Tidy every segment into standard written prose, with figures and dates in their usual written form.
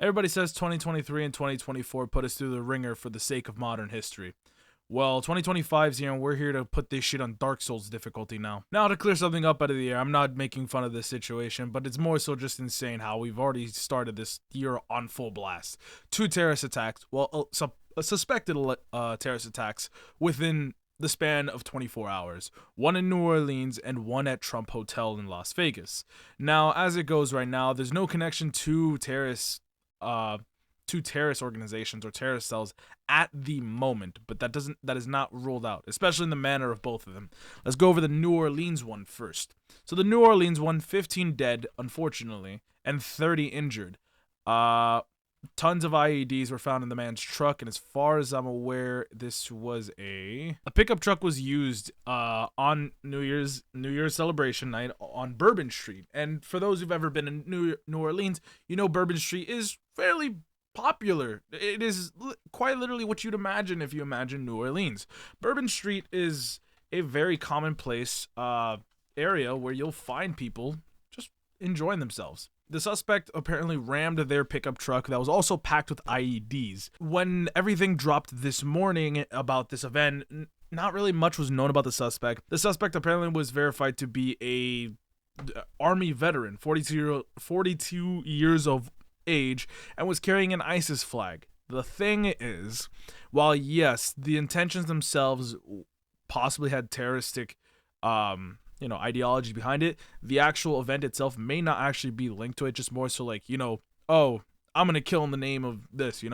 Everybody says 2023 and 2024 put us through the ringer for the sake of modern history. Well, 2025's here and we're here to put this shit on Dark Souls difficulty now. Now, to clear something up out of the air, I'm not making fun of this situation, but it's more so just insane how we've already started this year on full blast. 2 terrorist attacks, suspected terrorist attacks within the span of 24 hours. One in New Orleans and one at Trump Hotel in Las Vegas. Now, as it goes right now, there's no connection to terrorist organizations or terrorist cells at the moment, but that is not ruled out, especially in the manner of both of them. Let's go over the New Orleans one first. So the New Orleans one, 15 dead, unfortunately, and 30 injured. Tons of IEDs were found in the man's truck, and as far as I'm aware, this was a pickup truck was used on New Year's celebration night on Bourbon Street. And for those who've ever been in New Orleans, you know Bourbon Street is fairly popular. It is quite literally what you'd imagine if you imagine New Orleans. Bourbon Street is a very commonplace area where you'll find people just enjoying themselves. The suspect apparently rammed their pickup truck that was also packed with IEDs. When everything dropped this morning about this event, not really much was known about the suspect. The suspect apparently was verified to be a Army veteran, 42 years of age, and was carrying an ISIS flag. The thing is, while yes, the intentions themselves possibly had terroristic ideology behind it, the actual event itself may not actually be linked to it, just more so like, oh, I'm gonna kill in the name of this,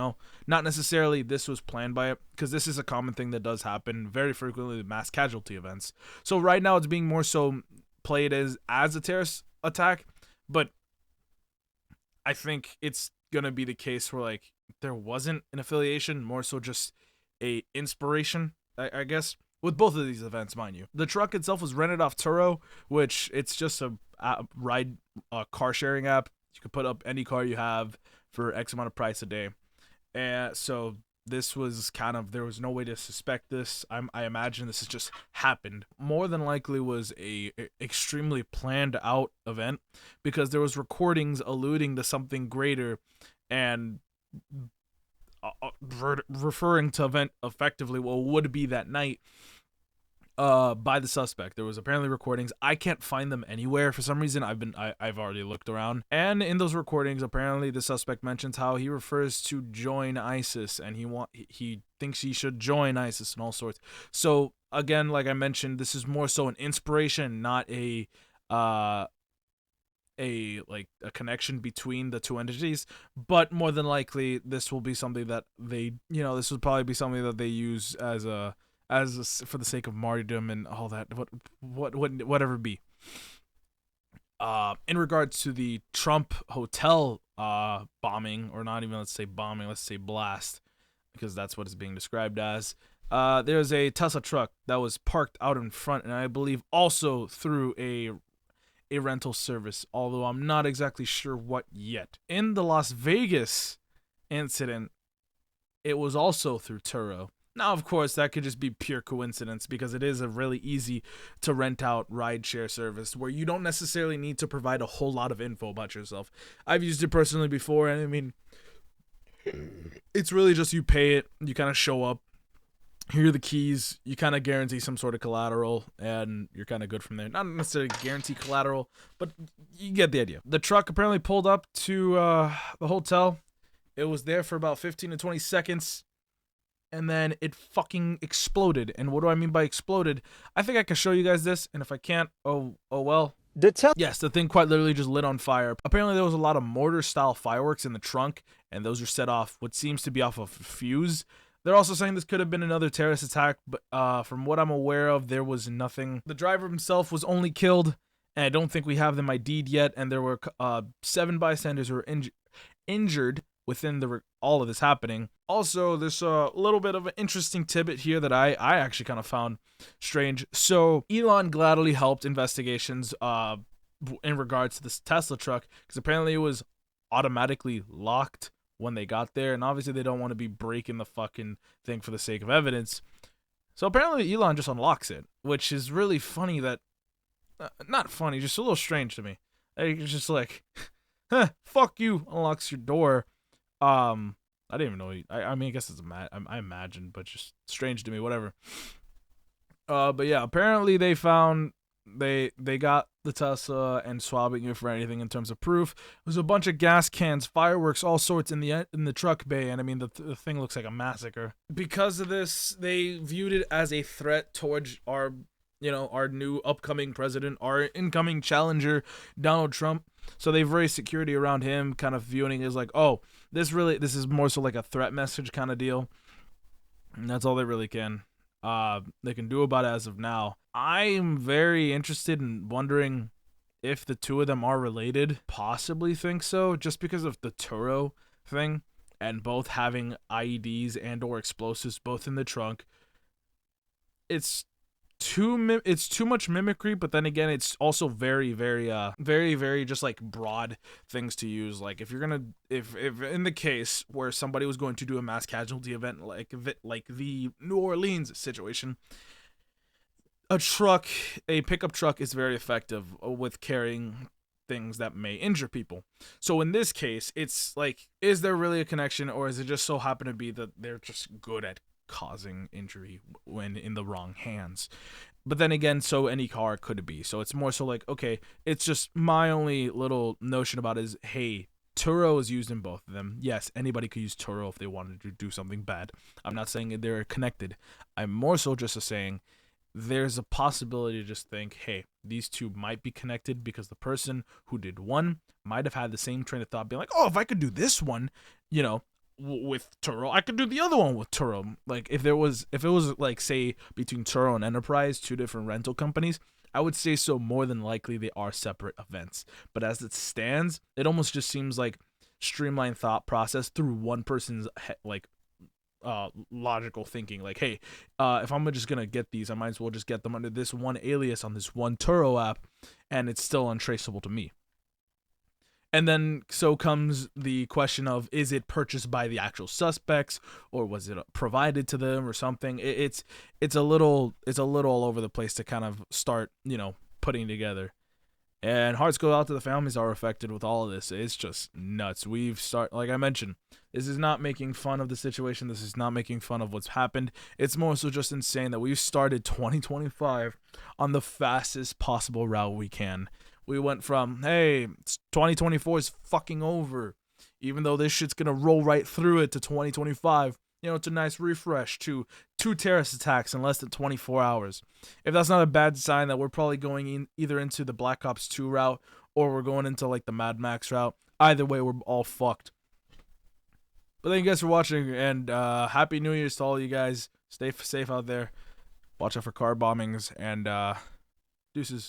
not necessarily this was planned by it, because this is a common thing that does happen very frequently with mass casualty events. So right now it's being more so played as a terrorist attack, but I think it's gonna be the case where like there wasn't an affiliation, more so just a inspiration, I guess, with both of these events, mind you. The truck itself was rented off Turo, which it's just a car sharing app. You can put up any car you have for X amount of price a day. And so this was there was no way to suspect this. I imagine this has just happened. More than likely was a extremely planned out event, because there was recordings alluding to something greater and referring to event effectively what would be that night by the suspect. There was apparently recordings. I can't find them anywhere for some reason. I've already looked around, and in those recordings apparently the suspect mentions how he refers to join ISIS, and he thinks he should join ISIS and all sorts. So again, like I mentioned, this is more so an inspiration, not a connection between the two entities, but more than likely this will be something that this would probably be something that they use as for the sake of martyrdom and all that, whatever it be. In regards to the Trump Hotel bombing, or not even let's say bombing, let's say blast, because that's what it's being described as. There's a Tesla truck that was parked out in front, and I believe also through a rental service, although I'm not exactly sure what yet. In the Las Vegas incident, it was also through Turo. Now, of course, that could just be pure coincidence, because it is a really easy to rent out rideshare service where you don't necessarily need to provide a whole lot of info about yourself. I've used it personally before, and I mean, it's really just you pay it, you kind of show up, here are the keys, you kind of guarantee some sort of collateral, and you're kind of good from there. Not necessarily guarantee collateral, but you get the idea. The truck apparently pulled up to the hotel. It was there for about 15 to 20 seconds, and then it fucking exploded. And what do I mean by exploded? I think I can show you guys this, and if I can't, oh well. Yes, the thing quite literally just lit on fire. Apparently there was a lot of mortar-style fireworks in the trunk, and those were set off what seems to be off of a fuse. They're also saying this could have been another terrorist attack, but from what I'm aware of, there was nothing. The driver himself was only killed, and I don't think we have them ID'd yet, and there were 7 bystanders who were injured within all of this happening. Also, there's a little bit of an interesting tidbit here that I actually kind of found strange. So Elon gladly helped investigations in regards to this Tesla truck, because apparently it was automatically locked when they got there, and obviously they don't want to be breaking the fucking thing for the sake of evidence. So apparently Elon just unlocks it, which is really funny that, not funny, just a little strange to me. It's just like, fuck you, unlocks your door. I didn't even know. I mean, I guess it's I imagine, but just strange to me. Whatever. But yeah, apparently they got the Tesla and swapping it for anything in terms of proof. There's a bunch of gas cans, fireworks, all sorts in the truck bay, and I mean the thing looks like a massacre. Because of this, they viewed it as a threat towards our new upcoming president, our incoming challenger, Donald Trump. So they've raised security around him, kind of viewing it as like, oh, this is more so like a threat message kind of deal. And that's all they really they can do about it as of now. I'm very interested in wondering if the two of them are related. Possibly think so, just because of the Turo thing and both having IEDs and or explosives both in the trunk. It's too much mimicry, but then again, it's also very very just like broad things to use. Like if you're gonna if in the case where somebody was going to do a mass casualty event like the New Orleans situation, a pickup truck is very effective with carrying things that may injure people. So in this case, it's like, is there really a connection, or is it just so happen to be that they're just good at causing injury when in the wrong hands? But then again, so any car could be. So it's more so like, okay, it's just my only little notion about it is, hey, Turo is used in both of them. Yes, anybody could use Turo if they wanted to do something bad. I'm not saying they're connected. I'm more so just saying there's a possibility to just think, hey, these two might be connected because the person who did one might have had the same train of thought, being like, oh, if I could do this one, with Turo, I could do the other one with Turo. Like if it was like, say, between Turo and Enterprise, two different rental companies, I would say so more than likely they are separate events. But as it stands, it almost just seems like streamlined thought process through one person's logical thinking. Like, hey, if I'm just gonna get these, I might as well just get them under this one alias on this one Turo app, and it's still untraceable to me. And then so comes the question of, is it purchased by the actual suspects, or was it provided to them or something? It's a little all over the place to kind of start putting together. And hearts go out to the families that are affected with all of this. It's just nuts. Like I mentioned, this is not making fun of the situation. This is not making fun of what's happened. It's more so just insane that we've started 2025 on the fastest possible route we can. We went from, hey, 2024 is fucking over, even though this shit's gonna roll right through it, to 2025. It's a nice refresh, to 2 terrorist attacks in less than 24 hours. If that's not a bad sign that we're probably going either into the Black Ops 2 route, or we're going into like the Mad Max route. Either way, we're all fucked. But thank you guys for watching, and Happy New Year's to all you guys. Stay safe out there. Watch out for car bombings, and deuces.